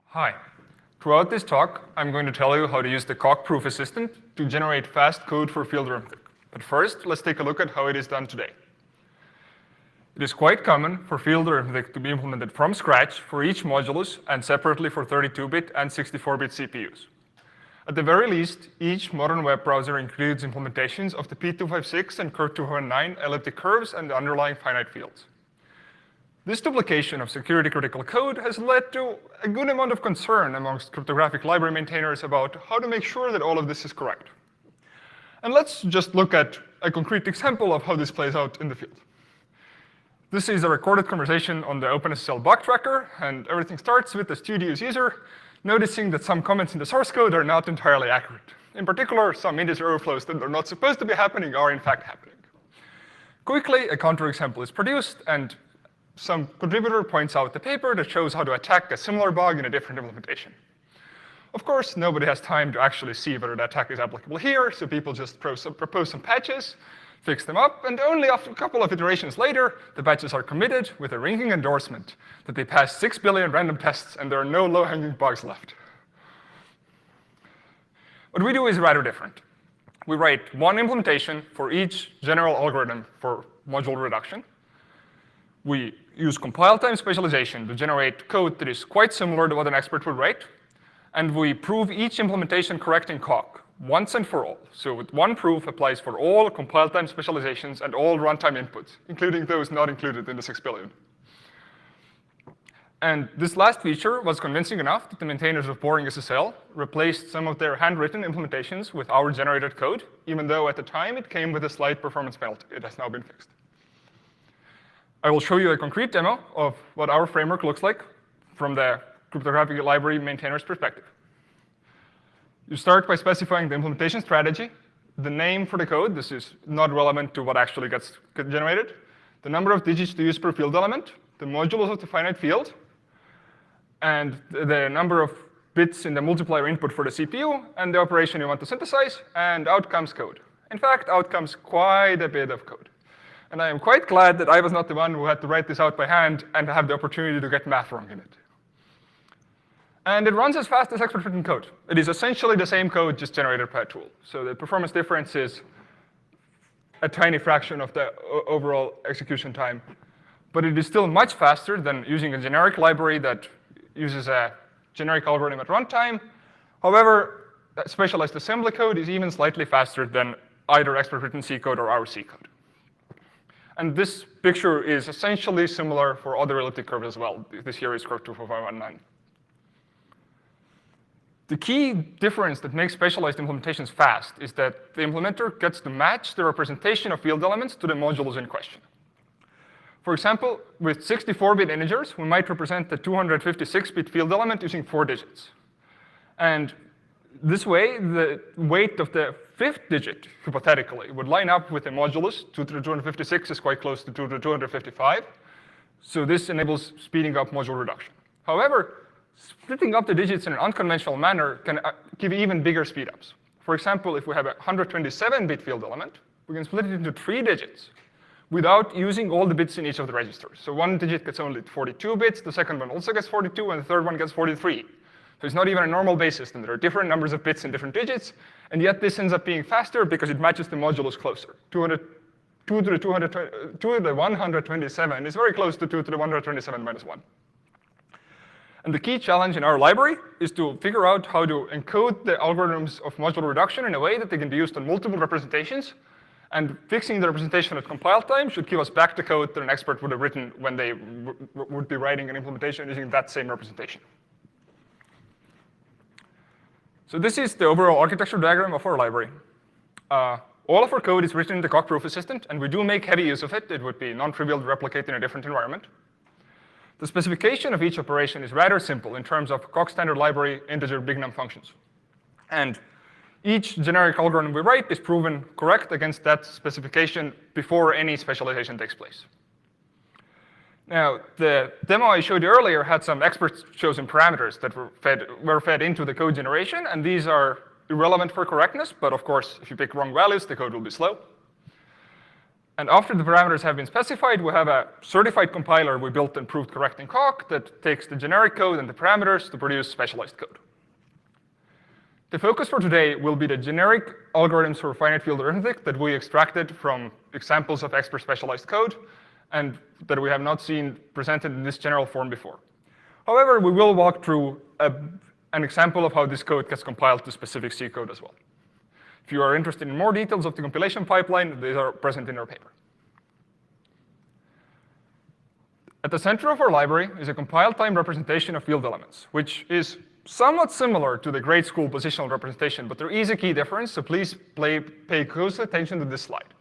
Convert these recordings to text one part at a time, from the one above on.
Hi. Throughout this talk, I'm going to tell you how to use the cock-proof assistant to generate fast code for field arithmetic. But first, let's take a look at how it is done today. It is quite common for field arithmetic to be implemented from scratch for each modulus and separately for 32-bit and 64-bit CPUs. At the very least, each modern web browser includes implementations of the P256 and Cryptographic elliptic curves and the underlying finite fields. This duplication of security-critical code has led to a good amount of concern amongst cryptographic library maintainers about how to make sure that all of this is correct. And let's just look at a concrete example of how this plays out in the field. This is a recorded conversation on the OpenSSL bug tracker, and everything starts with the studious user noticing that some comments in the source code are not entirely accurate. In particular, some integer overflows that are not supposed to be happening are in fact happening. Quickly, a counterexample is produced, and some contributor points out the paper that shows how to attack a similar bug in a different implementation. Of course, nobody has time to actually see whether the attack is applicable here, so people just propose some patches, fix them up, and only after a couple of iterations later, the patches are committed with a ringing endorsement that they passed 6 billion random tests and there are no low-hanging bugs left. What we do is rather different. We write one implementation for each general algorithm for module reduction. We use compile time specialization to generate code that is quite similar to what an expert would write. And we prove each implementation correct in cock, once and for all. So with one proof applies for all compile time specializations and all runtime inputs, including those not included in the 6 billion. And this last feature was convincing enough that the maintainers of boring SSL replaced some of their handwritten implementations with our generated code, even though at the time it came with a slight performance penalty. It has now been fixed. I will show you a concrete demo of what our framework looks like from the cryptographic library maintainer's perspective. You start by specifying the implementation strategy, the name for the code. This is not relevant to what actually gets generated, the number of digits to use per field element, the modulus of the finite field, and the number of bits in the multiplier input for the CPU, and the operation you want to synthesize, and out comes code. In fact, out comes quite a bit of code. And I am quite glad that I was not the one who had to write this out by hand and have the opportunity to get math wrong in it. And it runs as fast as expert-written code. It is essentially the same code, just generated by a tool. So the performance difference is a tiny fraction of the overall execution time. But it is still much faster than using a generic library that uses a generic algorithm at runtime. However, specialized assembly code is even slightly faster than either expert-written C code or our C code. And this picture is essentially similar for other elliptic curves as well. This here is curve 24519. The key difference that makes specialized implementations fast is that the implementer gets to match the representation of field elements to the modulus in question. For example, with 64-bit integers, we might represent the 256-bit field element using 4 digits. And this way, the weight of the 5th digit, hypothetically, would line up with the modulus. 2 to the 256 is quite close to 2 to the 255. So this enables speeding up module reduction. However, splitting up the digits in an unconventional manner can give even bigger speedups. For example, if we have a 127-bit field element, we can split it into 3 digits without using all the bits in each of the registers. So one digit gets only 42 bits, the second one also gets 42, and the third one gets 43. So it's not even a normal base system. There are different numbers of bits in different digits, and yet this ends up being faster because it matches the modulus closer. 2 to the 127 is very close to 2 to the 127 minus 1. And the key challenge in our library is to figure out how to encode the algorithms of modular reduction in a way that they can be used on multiple representations. And fixing the representation at compile time should give us back the code that an expert would have written when they would be writing an implementation using that same representation. So this is the overall architecture diagram of our library. All of our code is written in the cock-proof assistant, and we do make heavy use of it. It would be non-trivial to replicate in a different environment. The specification of each operation is rather simple in terms of cock standard library integer big num functions. And each generic algorithm we write is proven correct against that specification before any specialization takes place. Now, the demo I showed you earlier had some expert-chosen parameters that were fed into the code generation, and these are irrelevant for correctness, but of course, if you pick wrong values, the code will be slow. And after the parameters have been specified, we have a certified compiler we built and proved correct in Coq that takes the generic code and the parameters to produce specialized code. The focus for today will be the generic algorithms for finite field arithmetic that we extracted from examples of expert specialized code and that we have not seen presented in this general form before. However, we will walk through an example of how this code gets compiled to specific C code as well. If you are interested in more details of the compilation pipeline, these are present in our paper. At the center of our library is a compile-time representation of field elements, which is somewhat similar to the grade school positional representation, but there is a key difference, so please pay close attention to this slide.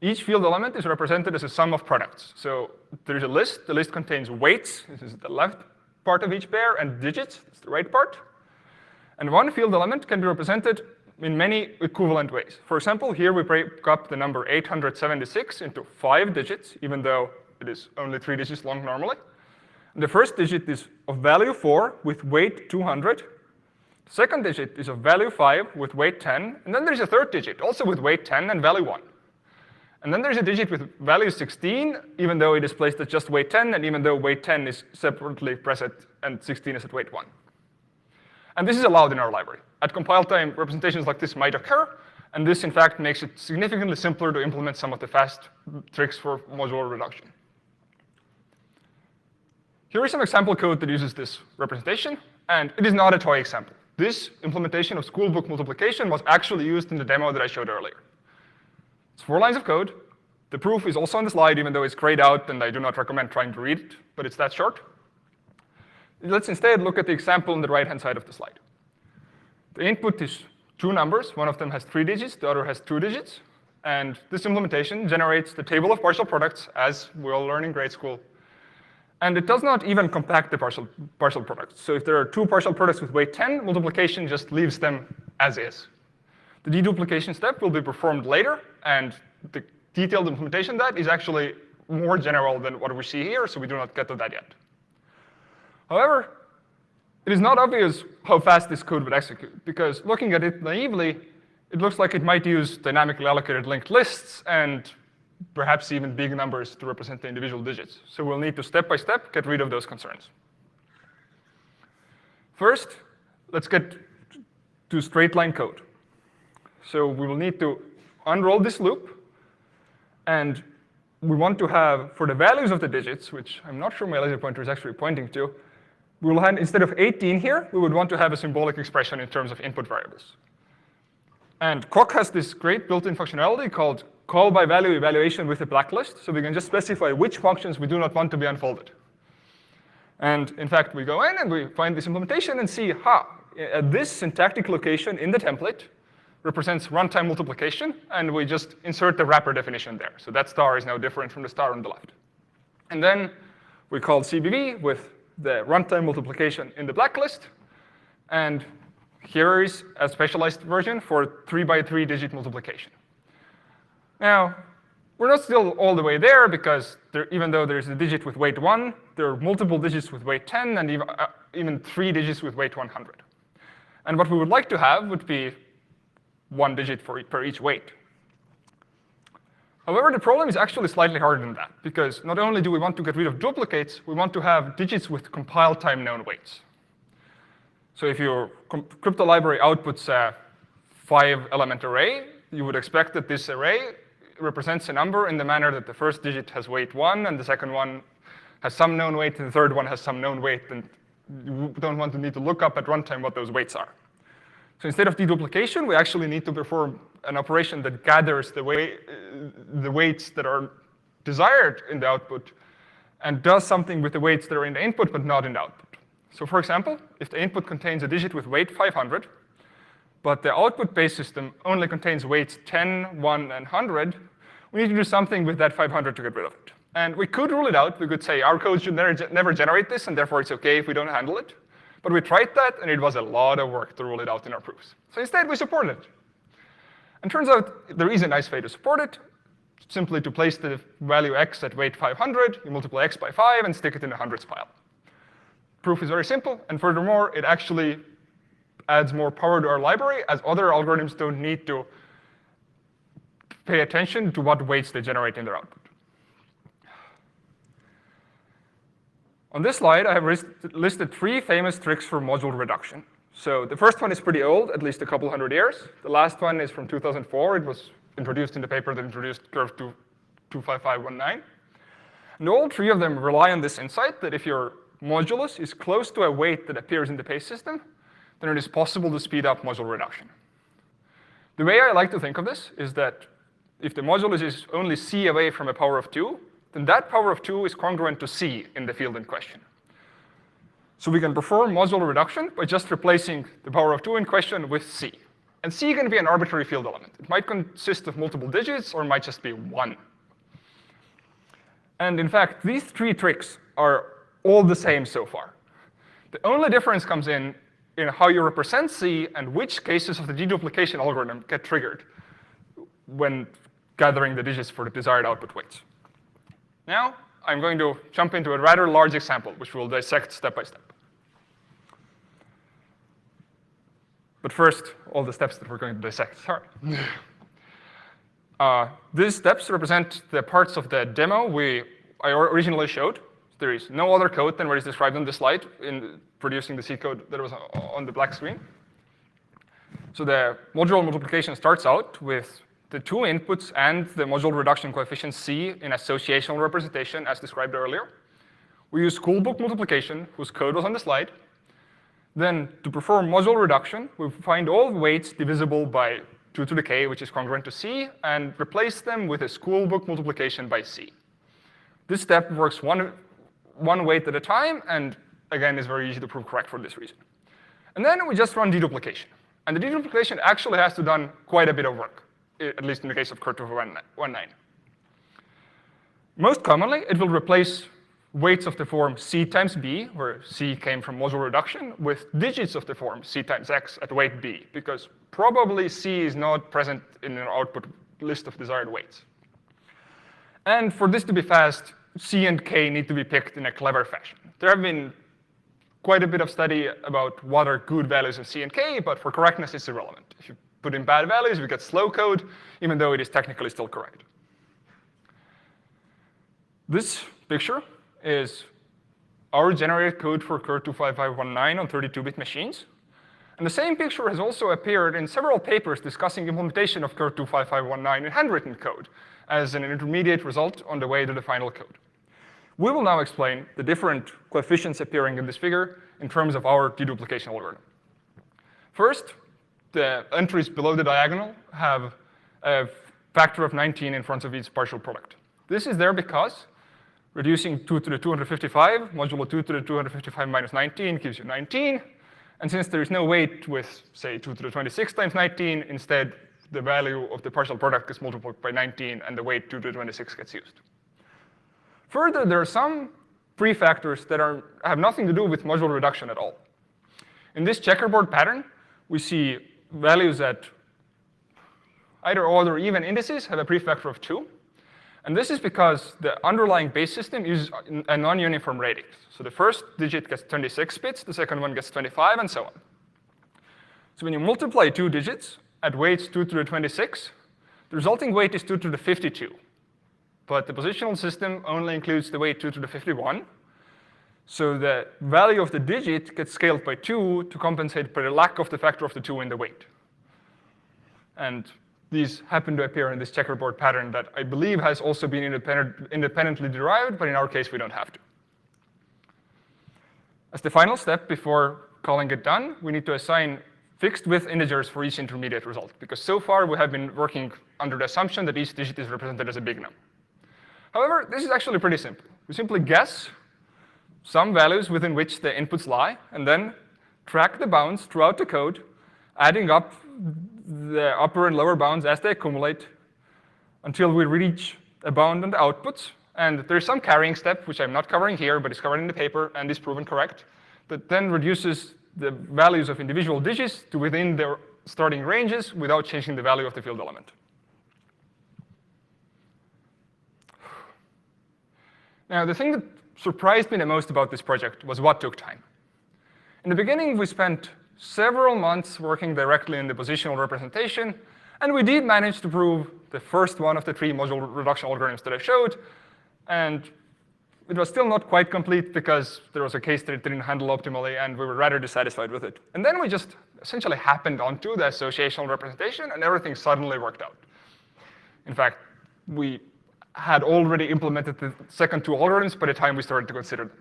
Each field element is represented as a sum of products. So there's a list. The list contains weights. This is the left part of each pair, and digits. That's the right part. And one field element can be represented in many equivalent ways. For example, here we break up the number 876 into 5 digits, even though it is only 3 digits long normally. And the first digit is of value 4 with weight 200. The second digit is of value 5 with weight 10. And then there's a third digit, also with weight 10 and value 1. And then there's a digit with value 16, even though it is placed at just weight 10, and even though weight 10 is separately present and 16 is at weight 1. And this is allowed in our library. At compile time, representations like this might occur, and this, in fact, makes it significantly simpler to implement some of the fast tricks for modular reduction. Here is some example code that uses this representation, and it is not a toy example. This implementation of schoolbook multiplication was actually used in the demo that I showed earlier. It's 4 lines of code. The proof is also on the slide, even though it's grayed out, and I do not recommend trying to read it, but it's that short. Let's instead look at the example on the right-hand side of the slide. The input is 2 numbers. One of them has 3 digits, the other has 2 digits. And this implementation generates the table of partial products, as we all learn in grade school. And it does not even compact the partial products. So if there are 2 partial products with weight 10, multiplication just leaves them as is. The deduplication step will be performed later, and the detailed implementation of that is actually more general than what we see here, so we do not get to that yet. However, it is not obvious how fast this code would execute, because looking at it naively, it looks like it might use dynamically allocated linked lists and perhaps even big numbers to represent the individual digits. So we'll need to step by step get rid of those concerns. First, let's get to straight line code. So we will need to unroll this loop, and we want to have, for the values of the digits, which I'm not sure my laser pointer is actually pointing to, we will have, instead of 18 here, we would want to have a symbolic expression in terms of input variables. And Coq has this great built-in functionality called call by value evaluation with a blacklist, so we can just specify which functions we do not want to be unfolded. And in fact, we go in and we find this implementation and see, at this syntactic location in the template represents runtime multiplication, and we just insert the wrapper definition there. So that star is now different from the star on the left. And then we call CBV with the runtime multiplication in the blacklist, and here is a specialized version for 3 by 3 digit multiplication. Now, we're not still all the way there, because even though there's a digit with weight 1, there are multiple digits with weight 10, and even 3 digits with weight 100. And what we would like to have would be 1 digit per each weight. However, the problem is actually slightly harder than that, because not only do we want to get rid of duplicates, we want to have digits with compile time known weights. So if your crypto library outputs a 5-element array, you would expect that this array represents a number in the manner that the first digit has weight 1, and the second one has some known weight, and the third one has some known weight, and you don't want to need to look up at runtime what those weights are. So instead of deduplication, we actually need to perform an operation that gathers the weights that are desired in the output and does something with the weights that are in the input but not in the output. So for example, if the input contains a digit with weight 500, but the output-based system only contains weights 10, 1, and 100, we need to do something with that 500 to get rid of it. And we could rule it out. We could say our code should never generate this, and therefore it's OK if we don't handle it. But we tried that, and it was a lot of work to rule it out in our proofs. So instead, we supported it. And turns out there is a nice way to support it, simply to place the value x at weight 500, you multiply x by 5, and stick it in the hundreds pile. Proof is very simple, and furthermore, it actually adds more power to our library, as other algorithms don't need to pay attention to what weights they generate in their output. On this slide, I have listed 3 famous tricks for module reduction. So the first one is pretty old, at least a couple hundred years. The last one is from 2004. It was introduced in the paper that introduced curve 25519. And all 3 of them rely on this insight that if your modulus is close to a weight that appears in the PACE system, then it is possible to speed up module reduction. The way I like to think of this is that if the modulus is only c away from a power of 2, then that power of 2 is congruent to c in the field in question. So we can perform module reduction by just replacing the power of 2 in question with c. And c can be an arbitrary field element. It might consist of multiple digits, or it might just be 1. And in fact, these 3 tricks are all the same so far. The only difference comes in how you represent c and which cases of the deduplication algorithm get triggered when gathering the digits for the desired output weights. Now, I'm going to jump into a rather large example, which we'll dissect step by step. But first, all the steps that we're going to dissect. Sorry. These steps represent the parts of the demo I originally showed. There is no other code than what is described on this slide in producing the C code that was on the black screen. So the module multiplication starts out with the 2 inputs and the module reduction coefficient c in associational representation, as described earlier. We use schoolbook multiplication, whose code was on the slide. Then, to perform module reduction, we find all weights divisible by 2 to the k, which is congruent to c, and replace them with a schoolbook multiplication by c. This step works one weight at a time, and again, is very easy to prove correct for this reason. And then we just run deduplication. And the deduplication actually has to done quite a bit of work, at least in the case of curve 25519. Most commonly, it will replace weights of the form c times b, where c came from module reduction, with digits of the form c times x at weight b, because probably c is not present in an output list of desired weights. And for this to be fast, c and k need to be picked in a clever fashion. There have been quite a bit of study about what are good values of c and k, but for correctness, it's irrelevant. If you put in bad values, we get slow code, even though it is technically still correct. This picture is our generated code for curve 25519 on 32-bit machines. And the same picture has also appeared in several papers discussing implementation of curve 25519 in handwritten code as an intermediate result on the way to the final code. We will now explain the different coefficients appearing in this figure in terms of our deduplication algorithm. First, the entries below the diagonal have a factor of 19 in front of each partial product. This is there because reducing 2 to the 255 modulo 2 to the 255 minus 19 gives you 19. And since there is no weight with, say, 2 to the 26 times 19, instead, the value of the partial product is multiplied by 19, and the weight 2 to the 26 gets used. Further, there are some prefactors that have nothing to do with module reduction at all. In this checkerboard pattern, we see values at either odd or even indices have a prefactor of 2. And this is because the underlying base system uses a non-uniform radix. So the first digit gets 26 bits, the second one gets 25, and so on. So when you multiply 2 digits at weights 2 to the 26, the resulting weight is 2 to the 52. But the positional system only includes the weight 2 to the 51. So the value of the digit gets scaled by 2 to compensate for the lack of the factor of the 2 in the weight. And these happen to appear in this checkerboard pattern that I believe has also been independently derived, but in our case, we don't have to. As the final step before calling it done, we need to assign fixed width integers for each intermediate result, because so far we have been working under the assumption that each digit is represented as a big num. However, this is actually pretty simple. We simply guess some values within which the inputs lie, and then track the bounds throughout the code, adding up the upper and lower bounds as they accumulate until we reach a bound on the outputs. And there's some carrying step, which I'm not covering here, but is covered in the paper and is proven correct, that then reduces the values of individual digits to within their starting ranges without changing the value of the field element. Now, the thing that surprised me the most about this project was what took time. In the beginning, we spent several months working directly in the positional representation, And we did manage to prove the first one of the 3 module reduction algorithms that I showed. And it was still not quite complete because there was a case that it didn't handle optimally, and we were rather dissatisfied with it. And then we just essentially happened onto the associational representation, and everything suddenly worked out. In fact, we had already implemented the second 2 algorithms by the time we started to consider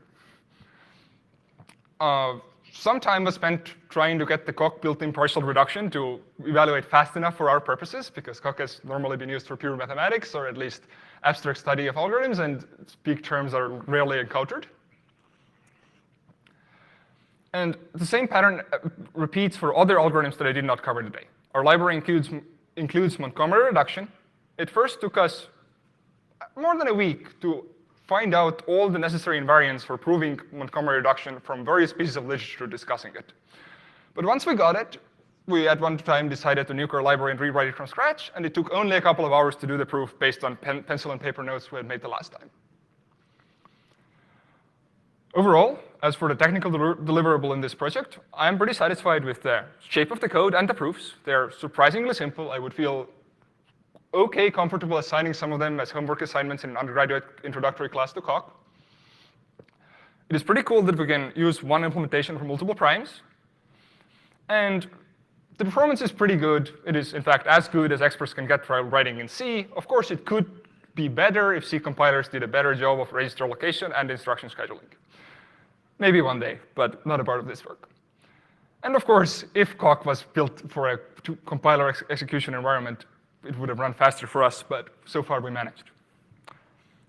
them. Some time was spent trying to get the Coq built-in partial reduction to evaluate fast enough for our purposes, because Coq has normally been used for pure mathematics, or at least abstract study of algorithms, and peak terms are rarely encountered. And the same pattern repeats for other algorithms that I did not cover today. Our library includes Montgomery reduction. It first took us more than a week to find out all the necessary invariants for proving Montgomery reduction from various pieces of literature discussing it. But once we got it, we at one time decided to nuke our library and rewrite it from scratch, and it took only a couple of hours to do the proof based on pencil and paper notes we had made the last time. Overall, as for the technical deliverable in this project, I'm pretty satisfied with the shape of the code and the proofs. They're surprisingly simple. I would feel OK comfortable assigning some of them as homework assignments in an undergraduate introductory class to Coq. It is pretty cool that we can use one implementation for multiple primes. And the performance is pretty good. It is, in fact, as good as experts can get while writing in C. Of course, it could be better if C compilers did a better job of register allocation and instruction scheduling. Maybe one day, but not a part of this work. And of course, if Coq was built for a compiler execution environment, it would have run faster for us, but so far we managed.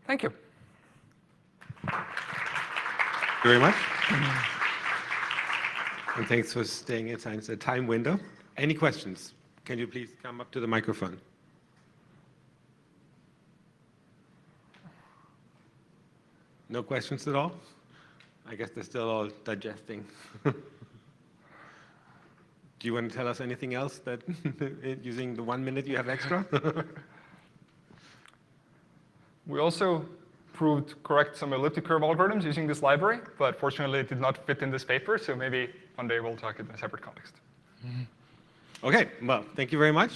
Thank you. Thank you very much. And thanks for staying inside the time window. Any questions? Can you please come up to the microphone? No questions at all? I guess they're still all digesting. Do you want to tell us anything else that using the 1 minute you have extra? We also proved correct some elliptic curve algorithms using this library, but fortunately it did not fit in this paper, so maybe one day we'll talk in a separate context. OK, well, thank you very much.